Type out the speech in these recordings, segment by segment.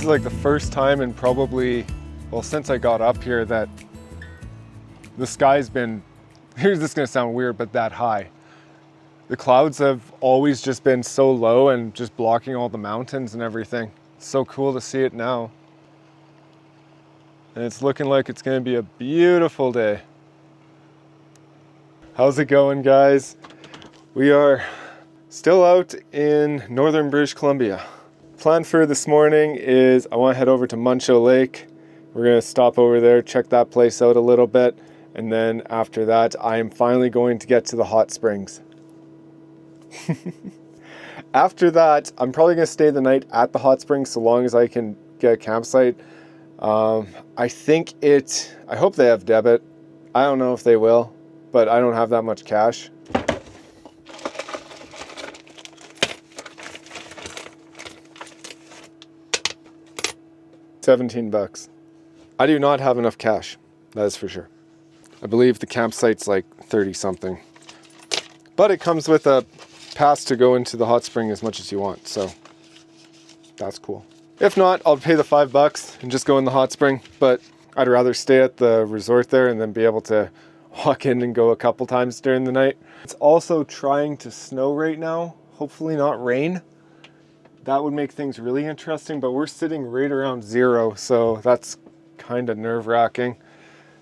is like the first time in probably, well, since I got up here that the sky's been, here's this gonna sound weird, but that high. The clouds have always just been so low and just blocking all the mountains and everything. It's so cool to see it now. And it's looking like it's gonna be a beautiful day. How's it going, guys? We are still out in northern British Columbia. Plan for this morning is I want to head over to Muncho Lake. We're gonna stop over there, check that place out a little bit, and then after that, I am finally going to get to the hot springs. After that, I'm probably gonna stay the night at the hot springs so long as I can get a campsite. I hope they have debit. I don't know if they will, but I don't have that much cash. $17. I do not have enough cash, that is for sure. I believe the campsite's like 30 something. But it comes with a pass to go into the hot spring as much as you want, so that's cool. If not, I'll pay the $5 and just go in the hot spring, but I'd rather stay at the resort there and then be able to walk in and go a couple times during the night. It's also trying to snow right now, hopefully not rain. That would make things really interesting, but we're sitting right around 0, so that's kind of nerve-wracking.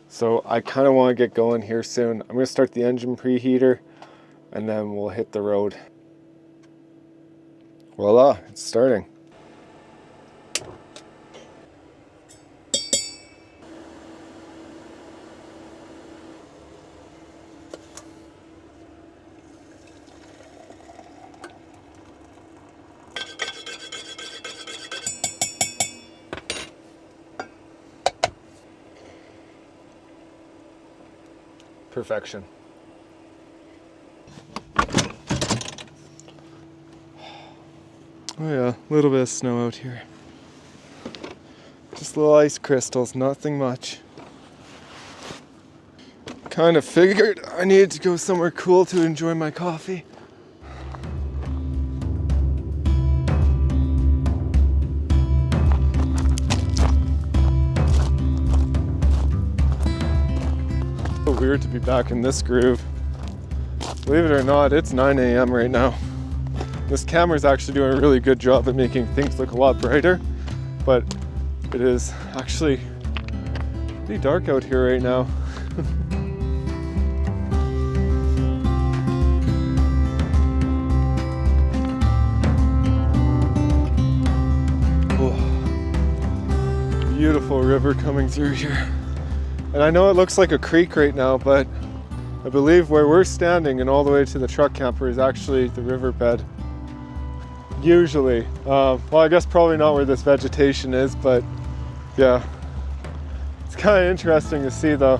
So I kind of want to get going here soon. I'm going to start the engine preheater and then we'll hit the road. Voila, it's starting. Perfection. Oh yeah, a little bit of snow out here. Just little ice crystals, nothing much. Kind of figured I needed to go somewhere cool to enjoy my coffee. So weird to be back in this groove. Believe it or not, it's 9 a.m. right now. This camera's actually doing a really good job at making things look a lot brighter, but it is actually pretty dark out here right now. Oh, beautiful river coming through here. And I know it looks like a creek right now, but I believe where we're standing and all the way to the truck camper is actually the riverbed. Usually. Well, I guess probably not where this vegetation is, but yeah. It's kind of interesting to see though.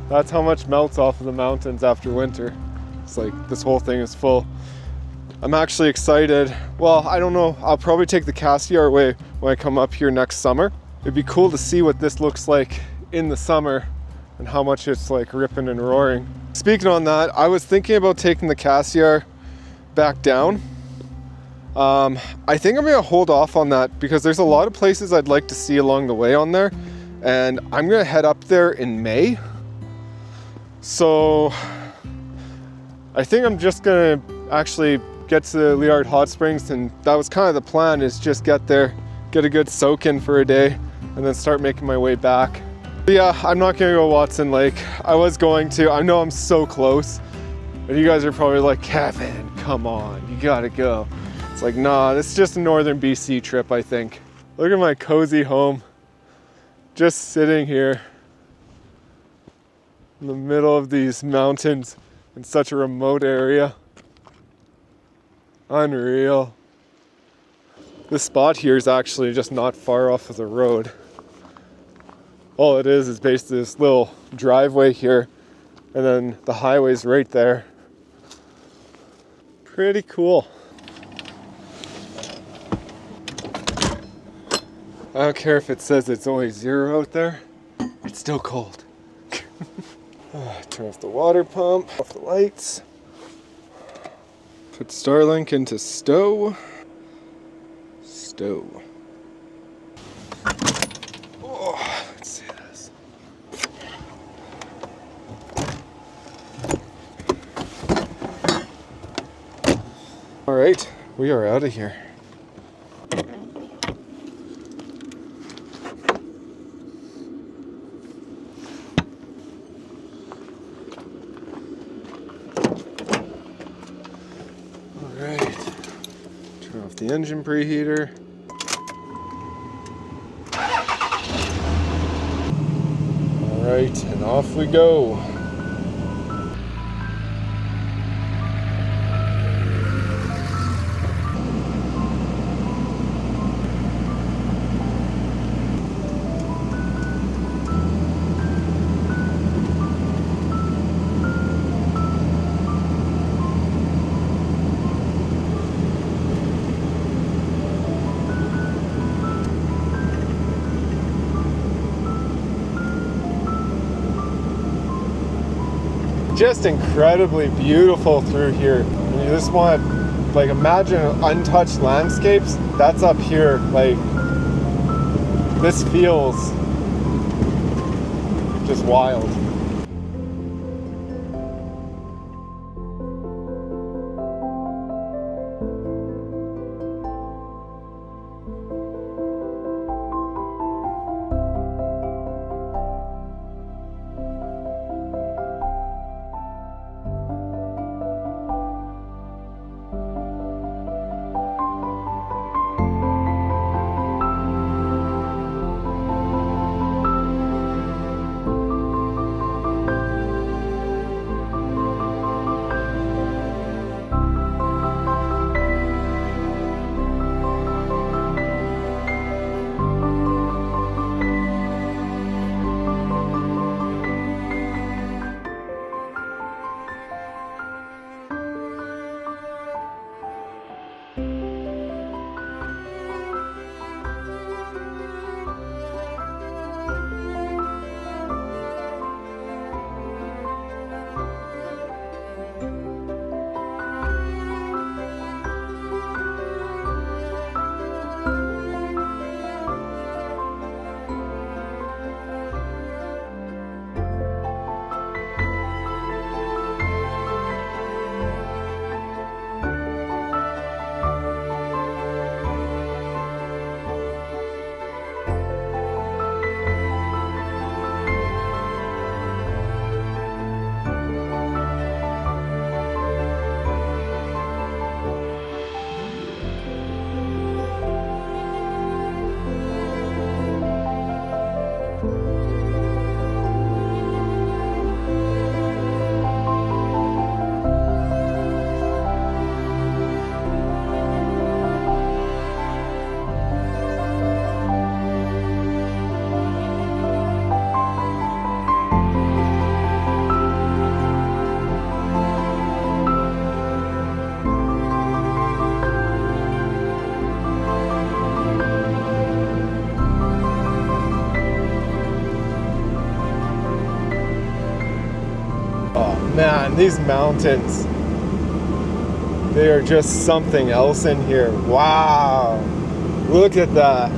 That's how much melts off of the mountains after winter. It's like this whole thing is full. I'm actually excited. Well, I don't know. I'll probably take the Cassiar way when I come up here next summer. It'd be cool to see what this looks like in the summer and how much it's like ripping and roaring. Speaking on that, I was thinking about taking the Cassiar back down. I think I'm gonna hold off on that because there's a lot of places I'd like to see along the way on there, and I'm gonna head up there in May. So I think I'm just gonna actually get to the Liard Hot Springs, and that was kind of the plan, is just get there, get a good soak in for a day, and then start making my way back. But yeah, I'm not gonna go Watson Lake. I was going to. I know I'm so close, but you guys are probably like, Kevin, come on, you gotta go. It's like, nah, this is just a northern BC trip, I think. Look at my cozy home. Just sitting here in the middle of these mountains in such a remote area. Unreal. This spot here is actually just not far off of the road. All it is basically this little driveway here, and then the highway's right there. Pretty cool. I don't care if it says it's only 0 out there, it's still cold. Turn off the water pump, off the lights. Put Starlink into stow. Oh, let's see this. All right, we are out of here. All right, turn off the engine preheater. All right, and off we go. Just incredibly beautiful through here. And you just want, like, imagine untouched landscapes. That's up here. Like, this feels just wild. Man, these mountains, they are just something else in here. Wow, look at that.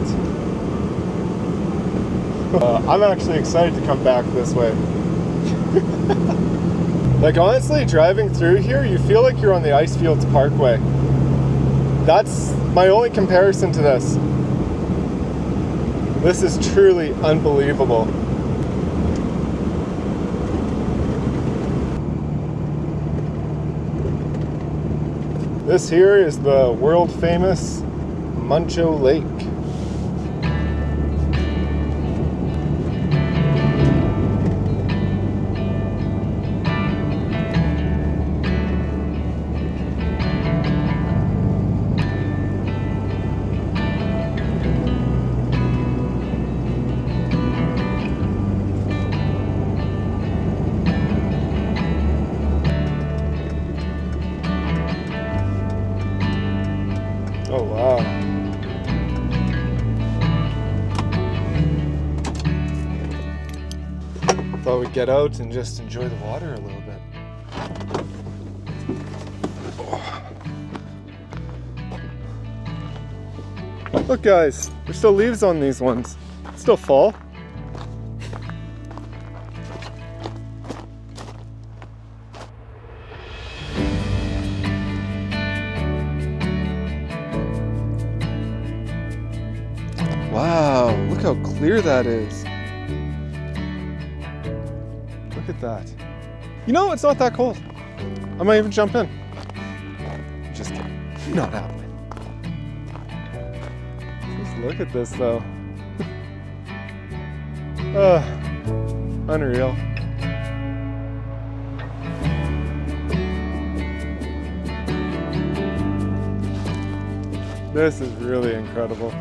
I'm actually excited to come back this way. Like, honestly, driving through here, you feel like you're on the Icefields Parkway. That's my only comparison to this. This is truly unbelievable. This here is the world famous Muncho Lake. Oh, wow. Thought we'd get out and just enjoy the water a little bit. Oh. Look, guys, there's still leaves on these ones. It's still fall. Look how clear that is. Look at that. You know, it's not that cold. I might even jump in. Just kidding. Not happening. Just look at this though. Unreal. This is really incredible.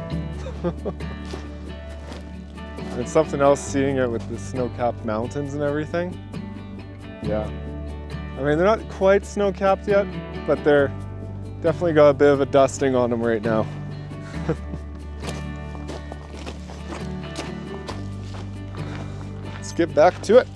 And something else seeing it with the snow-capped mountains and everything. Yeah. I mean, they're not quite snow-capped yet, but they're definitely got a bit of a dusting on them right now. Let's get back to it.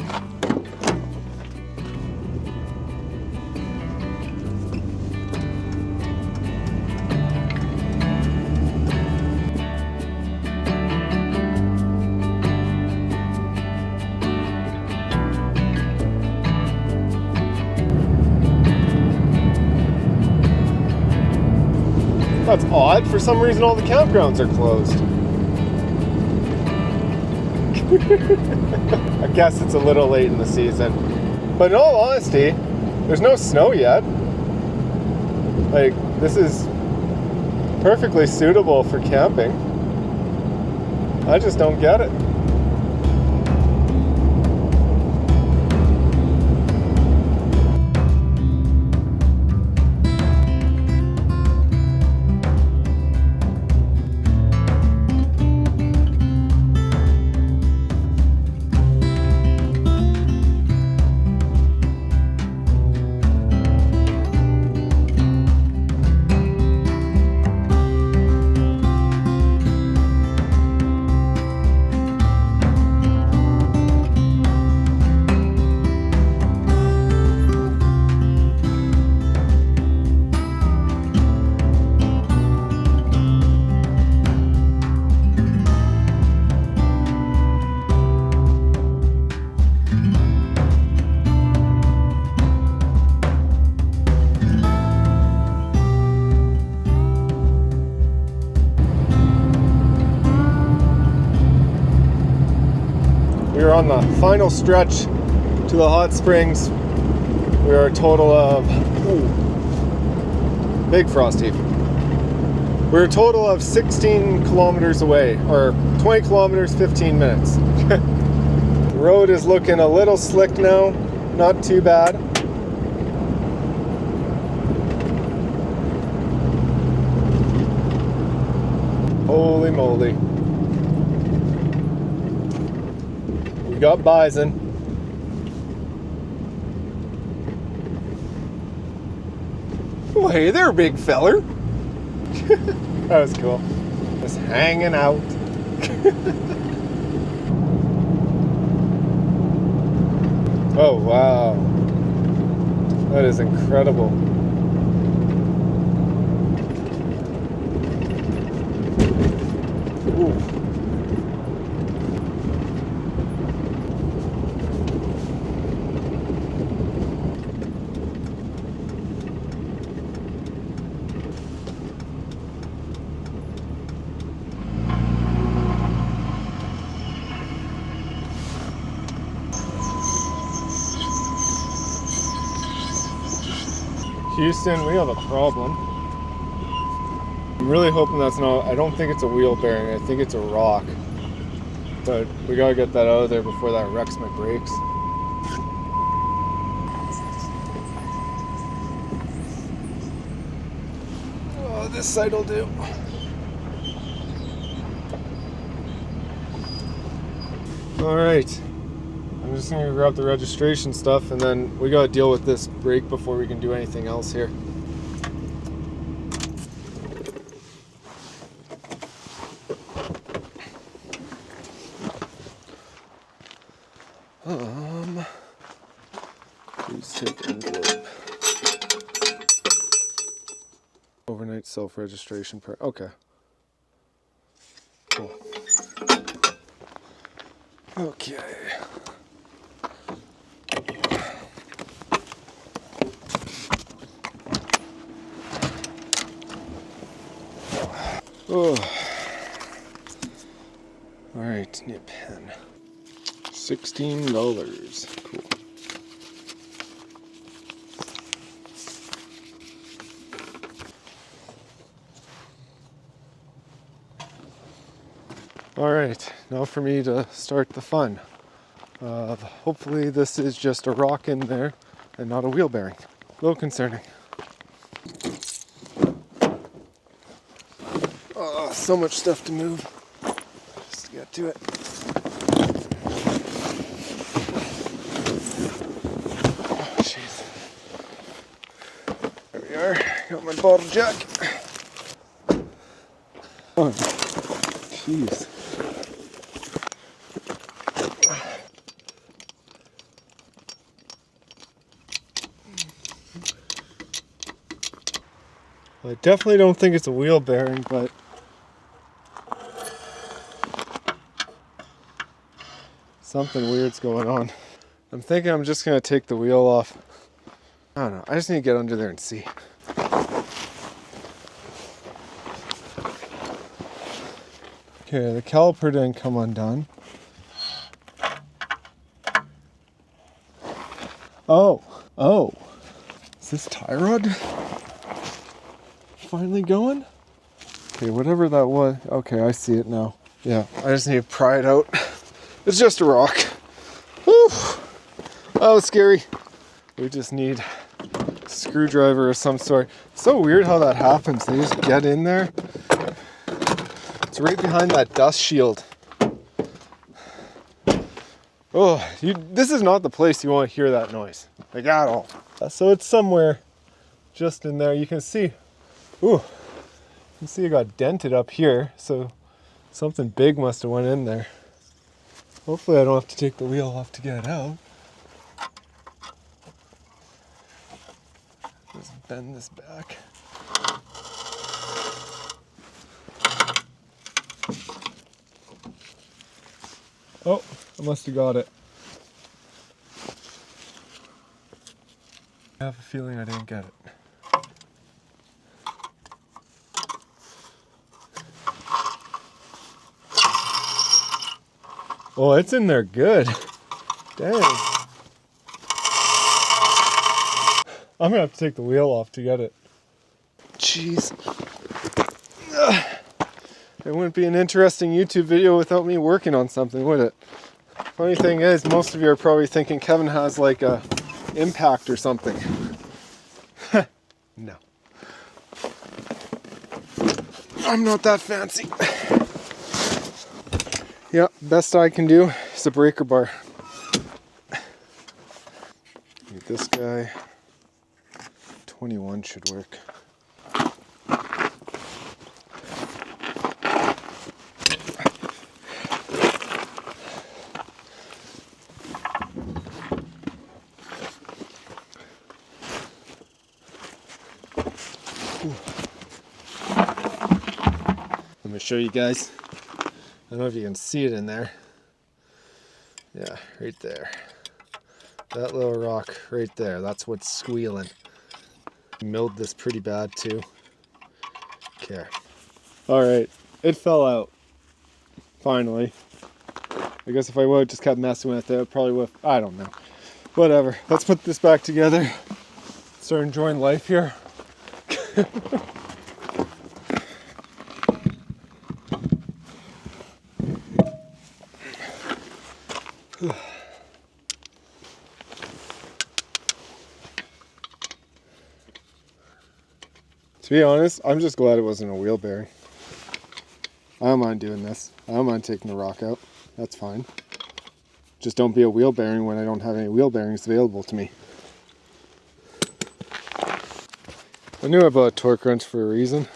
That's odd. For some reason, all the campgrounds are closed. I guess it's a little late in the season. But in all honesty, there's no snow yet. Like, this is perfectly suitable for camping. I just don't get it. We're on the final stretch to the hot springs. We are a total of, big frost heave. We're a total of 16 kilometers away, or 20 kilometers, 15 minutes. The road is looking a little slick now, not too bad. Holy moly. We got Bison. Oh, hey there, big feller. That was cool. Just hanging out. Oh, wow. That is incredible. Ooh. Houston, we have a problem. I'm really hoping that's not, I don't think it's a wheel bearing, I think it's a rock. But we gotta get that out of there before that wrecks my brakes. Oh, this side will do. All right. I'm just gonna grab the registration stuff and then we gotta deal with this brake before we can do anything else here. Please take envelope. Overnight self-registration part. Okay. Cool. Okay. Oh. All right, need a pen. $16. Cool. All right, now for me to start the fun. Hopefully this is just a rock in there and not a wheel bearing. A little concerning. Oh, so much stuff to move. Just get to it. Oh, jeez. There we are. Got my bottle jack. Oh, jeez. I definitely don't think it's a wheel bearing, but something weird's going on. I'm thinking I'm just gonna take the wheel off. I don't know, I just need to get under there and see. Okay, the caliper didn't come undone. Oh, is this tie rod finally going? Okay, whatever that was. Okay, I see it now. Yeah, I just need to pry it out. It's just a rock. Whew. That was scary. We just need a screwdriver of some sort. It's so weird how that happens. They just get in there. It's right behind that dust shield. Oh, this is not the place you want to hear that noise. Like at all. So it's somewhere just in there. You can see, ooh, you can see it got dented up here. So something big must have went in there. Hopefully I don't have to take the wheel off to get it out. Just bend this back. Oh, I must have got it. I have a feeling I didn't get it. Oh, it's in there good. Dang. I'm gonna have to take the wheel off to get it. Jeez. It wouldn't be an interesting YouTube video without me working on something, would it? Funny thing is, most of you are probably thinking Kevin has like a impact or something. No. I'm not that fancy. Yeah, best I can do is a breaker bar. Get this guy. 21 should work. Let me show you guys. I don't know if you can see it in there. Yeah, right there. That little rock right there, that's what's squealing. Milled this pretty bad too. Okay. Alright, it fell out. Finally. I guess if I would have just kept messing with it, it probably would have, I don't know. Whatever. Let's put this back together. Start enjoying life here. To be honest, I'm just glad it wasn't a wheel bearing. I don't mind doing this. I don't mind taking the rock out. That's fine. Just don't be a wheel bearing when I don't have any wheel bearings available to me. I knew about a torque wrench for a reason.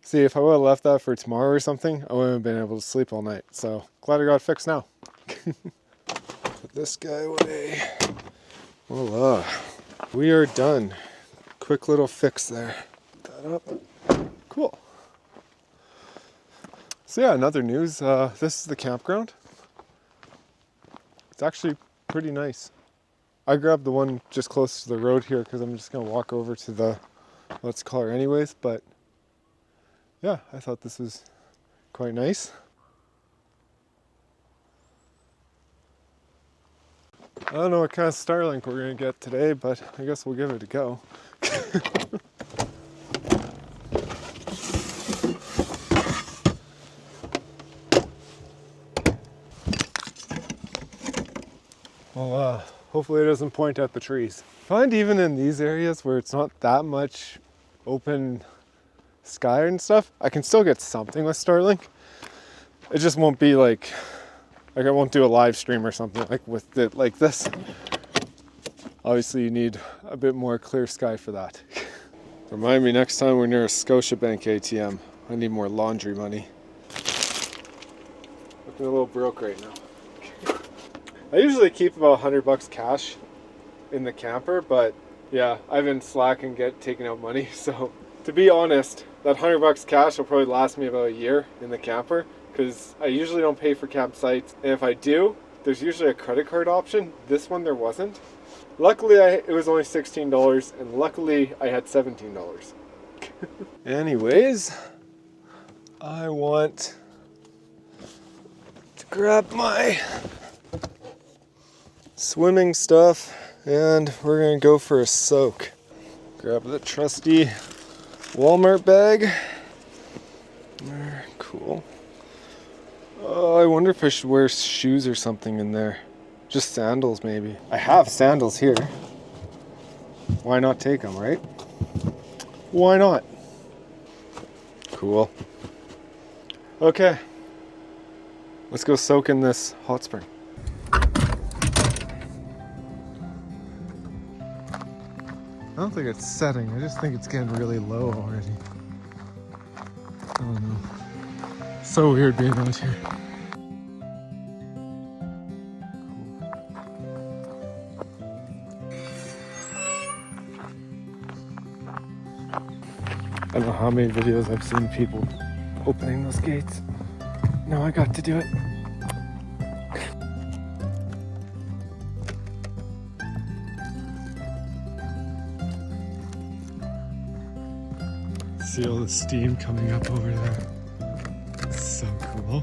See, if I would have left that for tomorrow or something, I wouldn't have been able to sleep all night. So, glad I got it fixed now. Put this guy away. Voila. We are done. Quick little fix there. Put that up. Cool. So yeah, another news. This is the campground. It's actually pretty nice. I grabbed the one just close to the road here because I'm just going to walk over to the, let's call her anyways. But yeah, I thought this was quite nice. I don't know what kind of Starlink we're going to get today, but I guess we'll give it a go. Well, hopefully it doesn't point at the trees. I find even in these areas where it's not that much open sky and stuff, I can still get something with Starlink. It just won't be like I won't do a live stream or something like with it like this. Obviously you need a bit more clear sky for that. Remind me next time we're near a Scotiabank ATM. I need more laundry money. Looking a little broke right now. I usually keep about $100 cash in the camper, but yeah, I've been slacking taking out money. So to be honest, that $100 cash will probably last me about a year in the camper because I usually don't pay for campsites. And if I do, there's usually a credit card option. This one there wasn't. Luckily, it was only $16 and luckily I had $17. Anyways, I want to grab my swimming stuff and we're gonna go for a soak. Grab the trusty Walmart bag. Cool. Oh, I wonder if I should wear shoes or something in there. Just sandals maybe. I have sandals here. Why not take them, right? Why not? Cool. Okay. Let's go soak in this hot spring. I don't think it's setting, I just think it's getting really low already. I don't know. So weird being out here. I don't know how many videos I've seen people opening those gates. Now I got to do it. See all the steam coming up over there. It's so cool.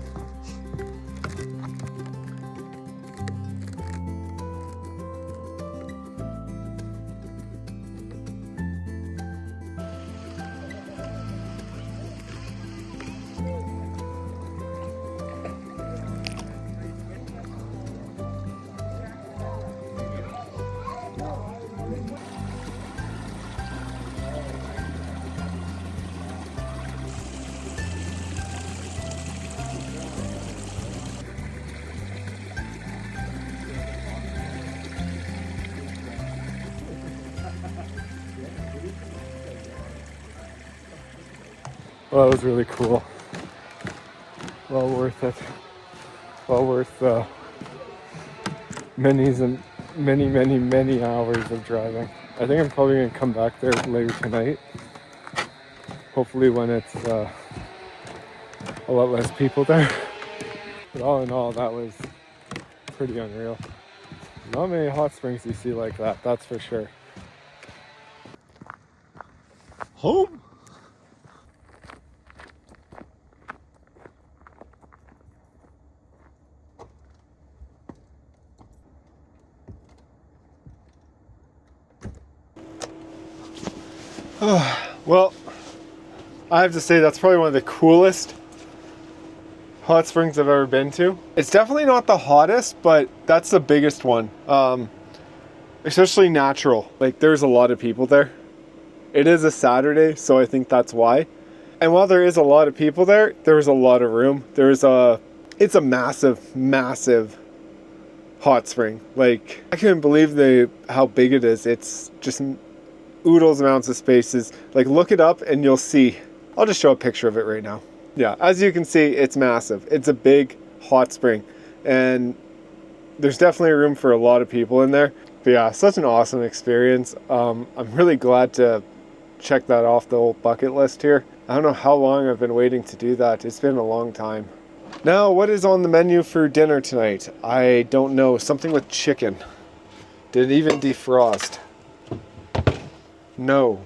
Well, that was really cool. Well worth it. Well worth many hours of driving. I think I'm probably going to come back there later tonight. Hopefully when it's a lot less people there. But all in all, that was pretty unreal. Not many hot springs you see like that, that's for sure. Home? Well, I have to say that's probably one of the coolest hot springs I've ever been to. It's definitely not the hottest, but that's the biggest one. Especially natural. Like there's a lot of people there. It is a Saturday, so I think that's why. And while there is a lot of people there, there's a lot of room. It's a massive hot spring. Like I couldn't believe how big it is. It's just oodles amounts of spaces. Like look it up and you'll see. I'll just show a picture of it right now. Yeah, as you can see, it's massive. It's a big hot spring and there's definitely room for a lot of people in there. But yeah, such an awesome experience. I'm really glad to check that off the old bucket list here. I don't know how long I've been waiting to do that. It's been a long time. Now, what is on the menu for dinner tonight? I don't know. Something with chicken. Did it even defrost? No.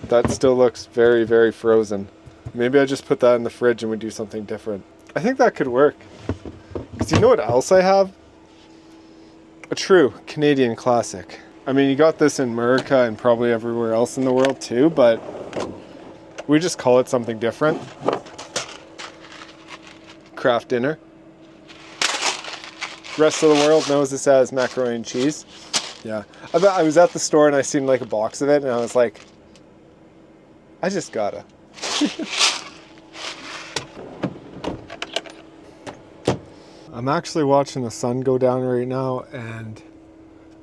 That still looks very, very frozen. Maybe I just put that in the fridge and we do something different. I think that could work. Because you know what else I have? A true Canadian classic. I mean, you got this in America and probably everywhere else in the world too, but we just call it something different. Kraft dinner. Rest of the world knows this as macaroni and cheese. Yeah. I was at the store and I seen like a box of it and I was like, I just gotta. I'm actually watching the sun go down right now and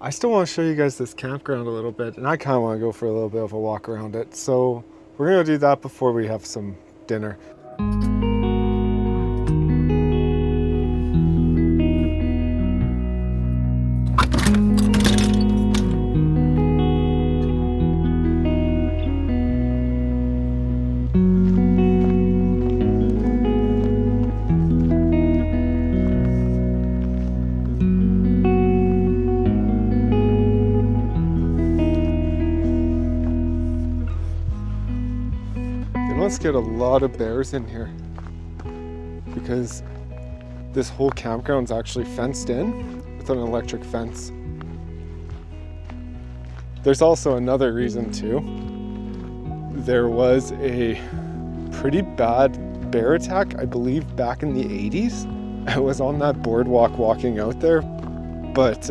I still want to show you guys this campground a little bit, and I kind of want to go for a little bit of a walk around it. So we're going to do that before we have some dinner. Let's get a lot of bears in here because this whole campground's actually fenced in with an electric fence. There's also another reason too. There was a pretty bad bear attack, I believe back in the 80s. I was on that boardwalk walking out there, but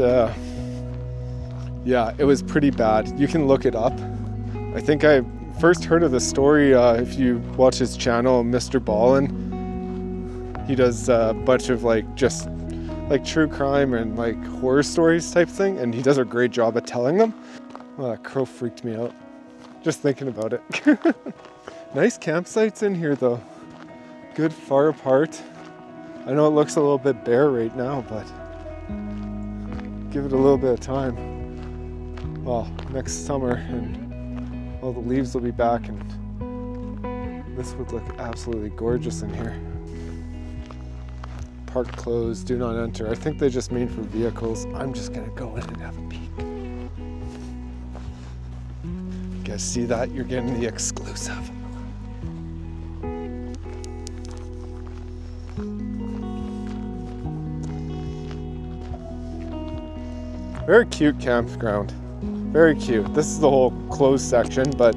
yeah, it was pretty bad. You can look it up. I think I first heard of the story if you watch his channel, Mr. Ballin. He does a bunch of just true crime and like horror stories type thing, and he does a great job at telling them. Oh, that crow freaked me out just thinking about it. Nice campsites in here though, good far apart. I know it looks a little bit bare right now, but give it a little bit of time. Well, next summer and all the leaves will be back and this would look absolutely gorgeous in here. Park closed, do not enter. I think they just mean for vehicles. I'm just gonna go in and have a peek. You guys see that? You're getting the exclusive. Very cute campground. Very cute. This is the whole closed section, but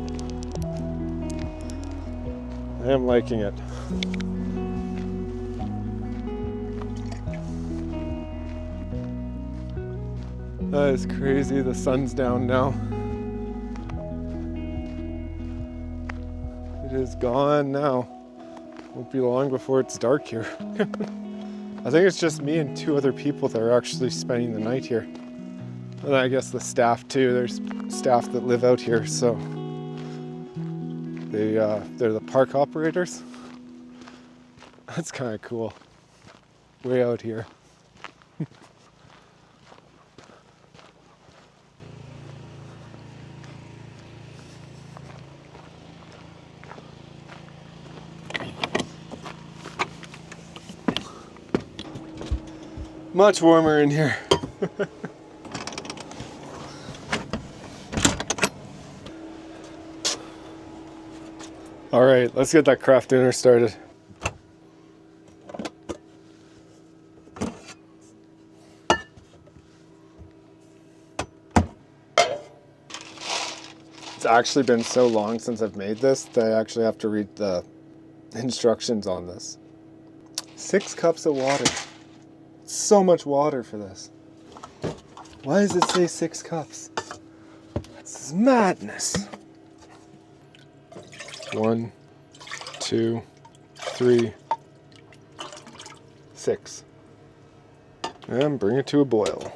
I am liking it. That is crazy. The sun's down now. It is gone now. Won't be long before it's dark here. I think it's just me and 2 other people that are actually spending the night here. And I guess the staff too. There's staff that live out here, so they're the park operators. That's kind of cool. Way out here. Much warmer in here. All right, let's get that Kraft dinner started. It's actually been so long since I've made this that I actually have to read the instructions on this. 6 cups of water. So much water for this. Why does it say 6 cups? This is madness. 1, 2, 3, 6. And bring it to a boil.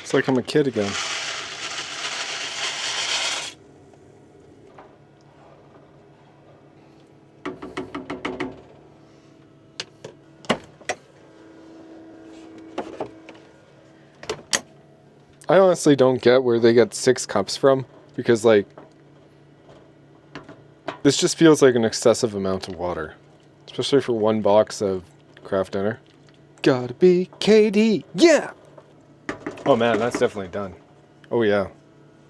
It's like I'm a kid again. I honestly don't get where they get 6 cups from, because like this just feels like an excessive amount of water, especially for one box of Kraft dinner. Gotta be KD, yeah! Oh man, that's definitely done. Oh yeah,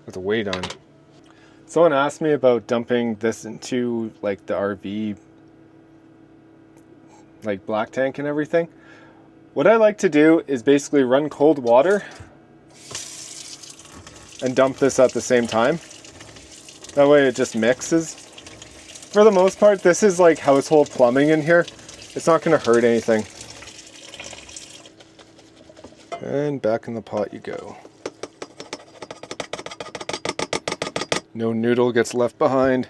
that's way done. Someone asked me about dumping this into like the RV, like black tank and everything. What I like to do is basically run cold water and dump this at the same time. That way it just mixes. For the most part, this is like household plumbing in here. It's not gonna hurt anything. And back in the pot you go. No noodle gets left behind.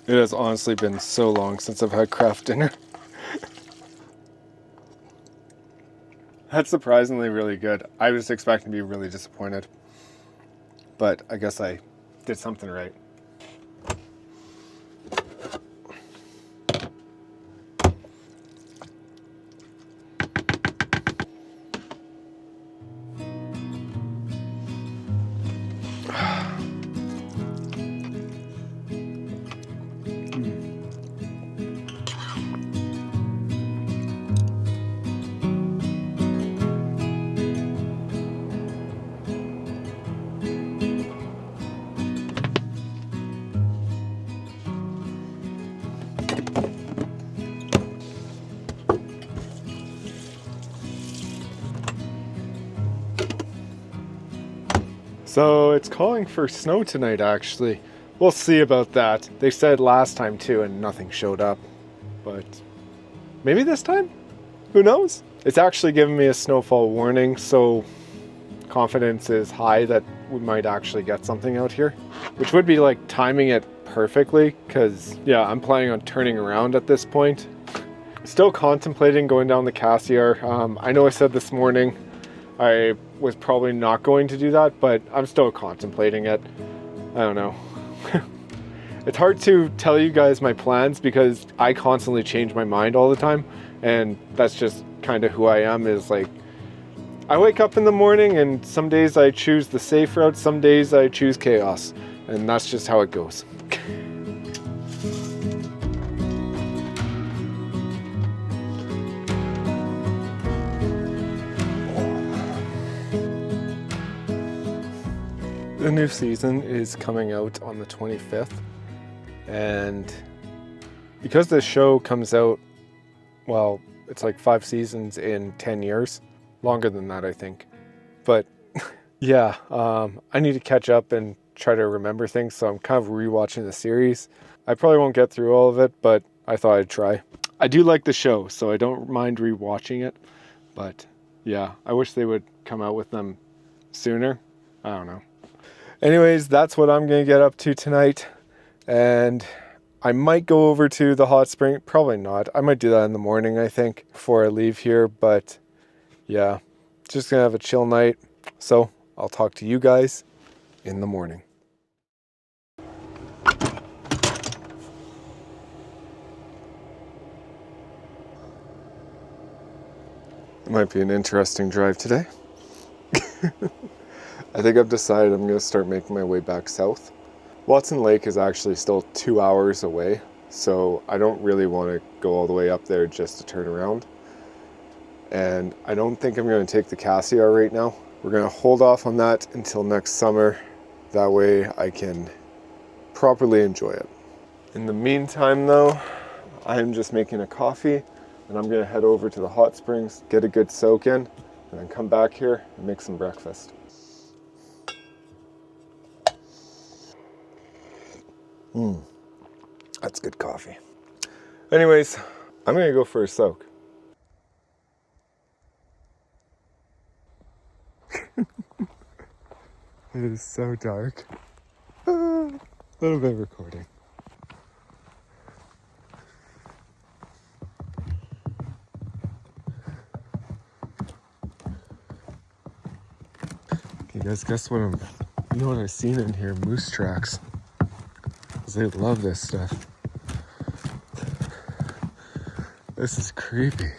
It has honestly been so long since I've had Kraft dinner. That's surprisingly really good. I was expecting to be really disappointed, but I guess I did something right. So it's calling for snow tonight, actually. We'll see about that. They said last time too, and nothing showed up. But maybe this time? Who knows? It's actually giving me a snowfall warning, so confidence is high that we might actually get something out here. Which would be like timing it perfectly, because yeah, I'm planning on turning around at this point. Still contemplating going down the Cassiar. I know I said this morning I was probably not going to do that, but I'm still contemplating it. I don't know. It's hard to tell you guys my plans because I constantly change my mind all the time, and that's just kind of who I am. Is like I wake up in the morning and some days I choose the safe route, some days I choose chaos, and that's just how it goes. The new season is coming out on the 25th, and because this show comes out, well, it's like 5 seasons in 10 years, longer than that I think, but yeah, I need to catch up and try to remember things, so I'm kind of rewatching the series. I probably won't get through all of it, but I thought I'd try. I do like the show, so I don't mind rewatching it, but yeah, I wish they would come out with them sooner. I don't know. Anyways, that's what I'm going to get up to tonight, and I might go over to the hot spring. Probably not. I might do that in the morning, I think, before I leave here, but yeah, just going to have a chill night, so I'll talk to you guys in the morning. It might be an interesting drive today. I think I've decided I'm going to start making my way back south. Watson Lake is actually still 2 hours away, so I don't really want to go all the way up there just to turn around. And I don't think I'm going to take the Cassiar right now. We're going to hold off on that until next summer. That way I can properly enjoy it. In the meantime though, I'm just making a coffee, and I'm going to head over to the hot springs, get a good soak in, and then come back here and make some breakfast. That's good coffee. Anyways, I'm gonna go for a soak. It is so dark. A little bit of recording. You guys guess what you know what I've seen in here? Moose tracks. Because they love this stuff. This is creepy.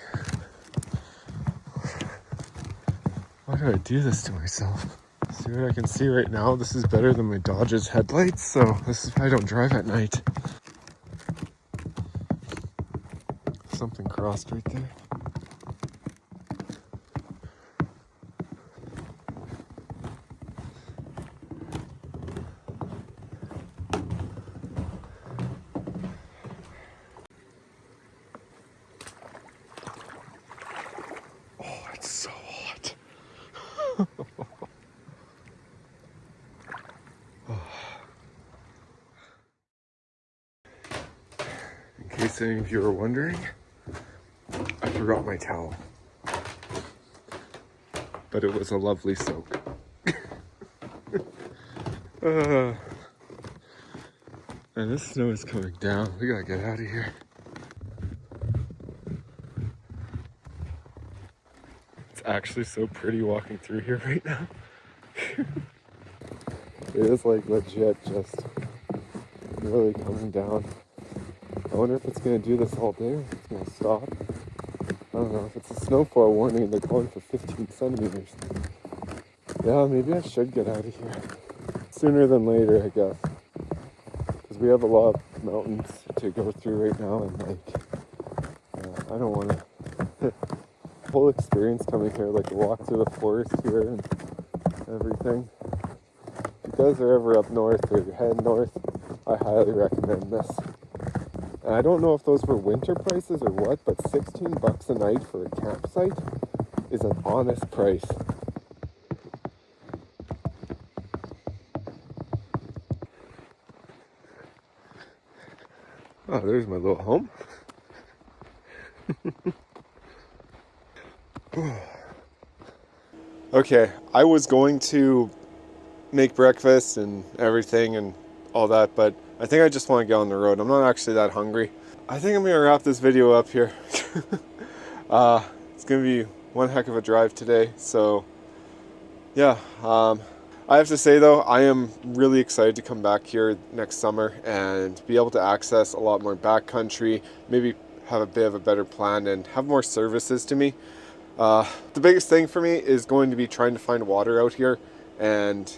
Why do I do this to myself? See what I can see right now? This is better than my Dodge's headlights, so this is why I don't drive at night. Something crossed right there. Oh, it's so hot. In case any of you are wondering, I forgot my towel. But it was a lovely soak. And this snow is coming down. We gotta get out of here. It's actually so pretty walking through here right now. It is like legit just really coming down. I wonder if it's gonna do this all day or if it's gonna stop. I don't know. If it's a snowfall warning and they're calling for 15 centimeters. Yeah, maybe I should get out of here. Sooner than later, I guess. Because we have a lot of mountains to go through right now, and I don't want to. The whole experience coming here, like a walk through the forest here and everything. If you guys are ever up north or you're heading north, I highly recommend this. And I don't know if those were winter prices or what, but $16 a night for a campsite is an honest price. Oh, there's my little home. Okay, I was going to make breakfast and everything and all that, but I think I just want to get on the road. I'm not actually that hungry. I think I'm going to wrap this video up here. It's going to be one heck of a drive today, so yeah. I have to say though, I am really excited to come back here next summer and be able to access a lot more backcountry, maybe have a bit of a better plan and have more services to me. The biggest thing for me is going to be trying to find water out here, and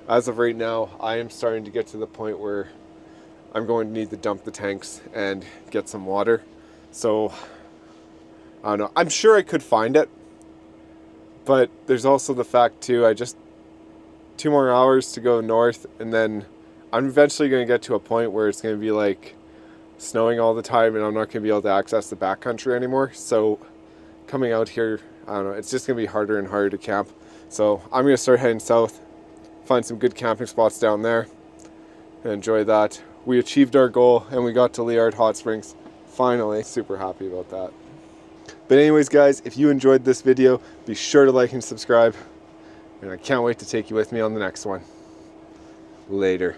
as of right now, I am starting to get to the point where I'm going to need to dump the tanks and get some water. So, I don't know. I'm sure I could find it, but there's also the fact too, I just 2 more hours to go north, and then I'm eventually going to get to a point where it's going to be like snowing all the time and I'm not going to be able to access the backcountry anymore. So coming out here, I don't know, it's just going to be harder and harder to camp. So I'm going to start heading south, find some good camping spots down there and enjoy that. We achieved our goal and we got to Liard Hot Springs. Finally, super happy about that. But anyways guys, if you enjoyed this video, be sure to like and subscribe. And I can't wait to take you with me on the next one. Later.